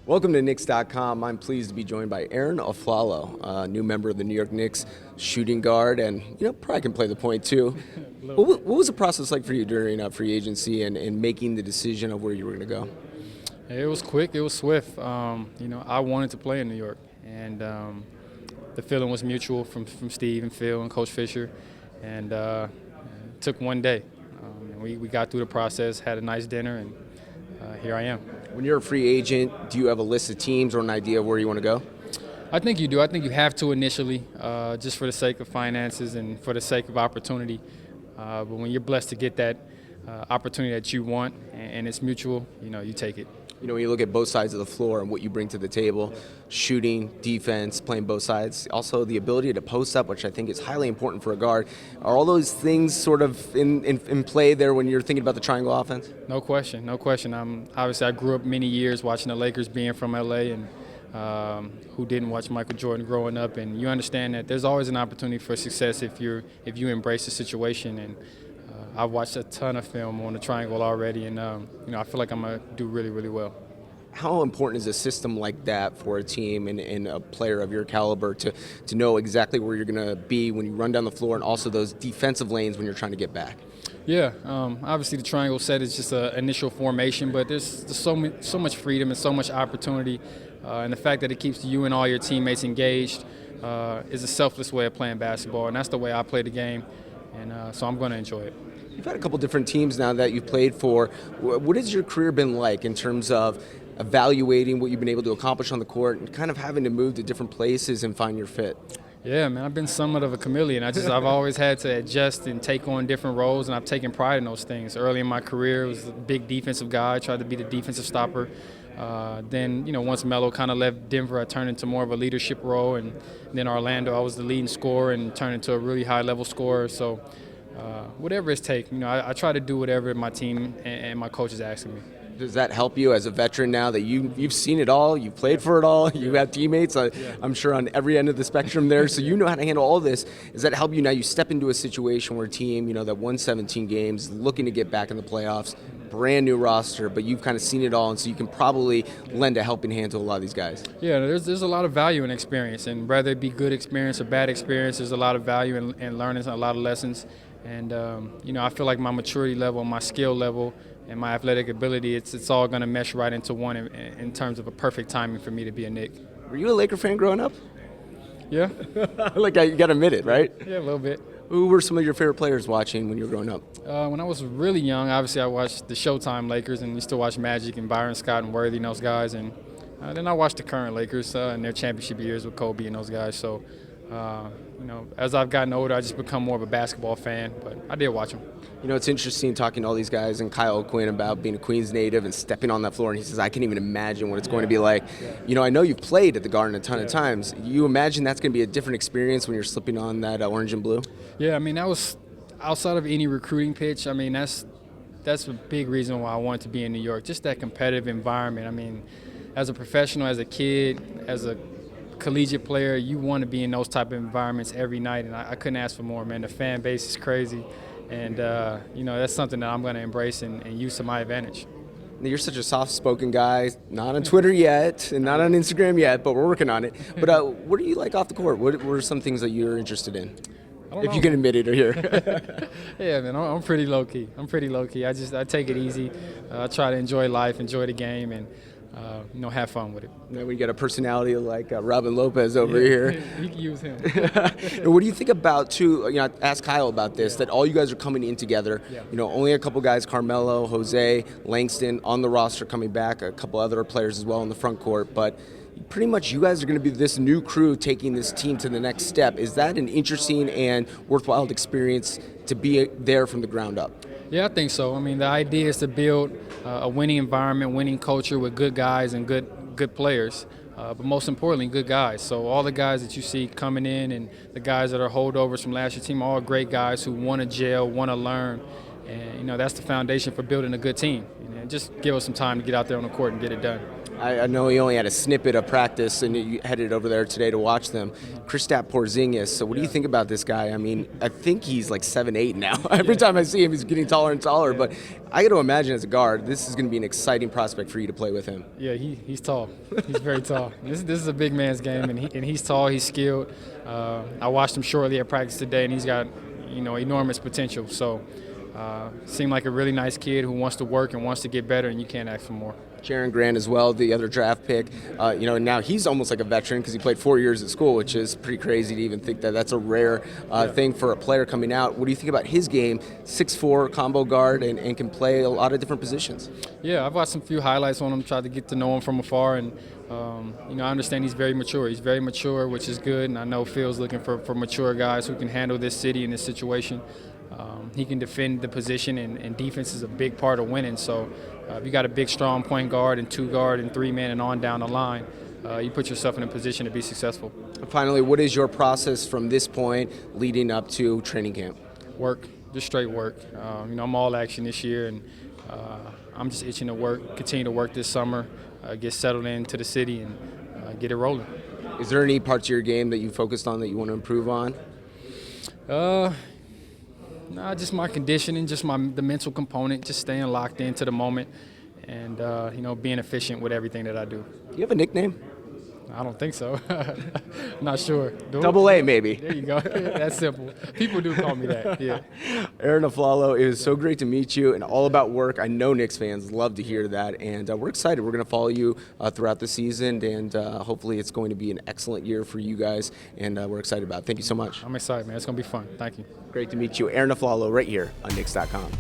Welcome to Knicks.com. I'm pleased to be joined by Arron Afflalo, a new member of the New York Knicks, shooting guard, and probably can play the point too. What was the process like for you during free agency and making the decision of where you were going to go? It was quick. It was swift. I wanted to play in New York, and the feeling was mutual from Steve and Phil and Coach Fisher, and it took one day. We got through the process, had a nice dinner, and here I am. When you're a free agent, do you have a list of teams or an idea of where you want to go? I think you do. I think you have to initially, just for the sake of finances and for the sake of opportunity. But when you're blessed to get that opportunity that you want and it's mutual, you take it. When you look at both sides of the floor and what you bring to the table, shooting, defense, playing both sides, also the ability to post up, which I think is highly important for a guard. Are all those things sort of in play there when you're thinking about the triangle offense? No question, no question. Obviously, I grew up many years watching the Lakers, being from LA, and who didn't watch Michael Jordan growing up, and you understand that there's always an opportunity for success if you embrace the situation. And I've watched a ton of film on the triangle already, and I feel like I'm going to do really, really well. How important is a system like that for a team and a player of your caliber to know exactly where you're going to be when you run down the floor, and also those defensive lanes when you're trying to get back? Yeah, obviously the triangle set is just an initial formation, but there's so much freedom and so much opportunity, and the fact that it keeps you and all your teammates engaged is a selfless way of playing basketball, and that's the way I play the game, and so I'm going to enjoy it. You've had a couple different teams now that you've played for. What has your career been like in terms of evaluating what you've been able to accomplish on the court and kind of having to move to different places and find your fit? Yeah, man, I've been somewhat of a chameleon. I've always had to adjust and take on different roles, and I've taken pride in those things. Early in my career, I was a big defensive guy. I tried to be the defensive stopper. Then, once Melo kind of left Denver, I turned into more of a leadership role, and then Orlando, I was the leading scorer and turned into a really high-level scorer. So whatever it takes, I try to do whatever my team and my coach is asking me. Does that help you as a veteran now that you've seen it all, you've played for it all, you have teammates, I'm sure on every end of the spectrum there, so you know how to handle all this. Does that help you now? You step into a situation where a team, that won 17 games, looking to get back in the playoffs, brand new roster, but you've kind of seen it all, and so you can probably lend a helping hand to a lot of these guys. Yeah, there's a lot of value in experience, and whether it be good experience or bad experience, there's a lot of value in learning a lot of lessons. And, I feel like my maturity level, my skill level, and my athletic ability, it's all going to mesh right into one in terms of a perfect timing for me to be a Knick. Were you a Laker fan growing up? Yeah. You got to admit it, right? Yeah, a little bit. Who were some of your favorite players watching when you were growing up? When I was really young, obviously I watched the Showtime Lakers, and used to watch Magic and Byron Scott and Worthy and those guys. And then I watched the current Lakers and their championship years with Kobe and those guys. So, as I've gotten older, I just become more of a basketball fan, but I did watch them. It's interesting talking to all these guys and Kyle Quinn about being a Queens native and stepping on that floor, and he says, I can't even imagine what it's going to be like. Yeah. I know you've played at the Garden a ton of times. You imagine that's going to be a different experience when you're slipping on that orange and blue? Yeah, that was outside of any recruiting pitch. That's a big reason why I wanted to be in New York, just that competitive environment. As a professional, as a kid, as a collegiate player, you want to be in those type of environments every night, and I couldn't ask for more, man. The fan base is crazy, and that's something that I'm going to embrace and use to my advantage. You're such a soft-spoken guy, not on Twitter yet, and not on Instagram yet, but we're working on it. But what do you like off the court? What are some things that you're interested in? If you can admit it here. Yeah, man, I'm pretty low-key. I take it easy. I try to enjoy life, enjoy the game, and have fun with it. Now we got a personality like Robin Lopez over here. You can use him. And what do you think about, too, I asked Kyle about this, that all you guys are coming in together. Yeah. Only a couple guys, Carmelo, Jose, Langston, on the roster coming back, a couple other players as well in the front court, but pretty much you guys are going to be this new crew taking this team to the next step. Is that an interesting and worthwhile experience to be there from the ground up? Yeah, I think so. The idea is to build a winning environment, winning culture with good guys and good players, but most importantly, good guys. So all the guys that you see coming in and the guys that are holdovers from last year's team are all great guys who want to gel, want to learn, and that's the foundation for building a good team. And just give us some time to get out there on the court and get it done. I know he only had a snippet of practice, and you headed over there today to watch them. Kristaps Porzingis. So, what do you think about this guy? I mean, I think he's like 7'8" now. Every time I see him, he's getting taller and taller. But I got to imagine as a guard, this is going to be an exciting prospect for you to play with him. Yeah, he's tall. He's very tall. This is a big man's game, and he's tall. He's skilled. I watched him shortly at practice today, and he's got enormous potential. So, seemed like a really nice kid who wants to work and wants to get better, and you can't ask for more. Sharon Grant as well, the other draft pick. Now he's almost like a veteran because he played 4 years at school, which is pretty crazy to even think that that's a rare thing for a player coming out. What do you think about his game? 6'4", combo guard, and can play a lot of different positions. Yeah, I've watched some few highlights on him, tried to get to know him from afar, and I understand he's very mature. He's very mature, which is good, and I know Phil's looking for mature guys who can handle this city and this situation. He can defend the position, and defense is a big part of winning. So if you got a big, strong point guard and 2 guard and 3 man and on down the line, you put yourself in a position to be successful. Finally, what is your process from this point leading up to training camp? Work, just straight work. I'm all action this year, and I'm just itching to work, continue to work this summer, get settled into the city, and get it rolling. Is there any parts of your game that you focused on that you want to improve on? No, just my conditioning, just the mental component, just staying locked into the moment, and being efficient with everything that I do. Do you have a nickname? I don't think so. Not sure. Double A, maybe. There you go. That's simple. People do call me that. Yeah. Arron Afflalo, it was so great to meet you, and all about work. I know Knicks fans love to hear that, and we're excited. We're going to follow you throughout the season, and hopefully it's going to be an excellent year for you guys, and we're excited about it. Thank you so much. I'm excited, man. It's going to be fun. Thank you. Great to meet you. Arron Afflalo right here on Knicks.com.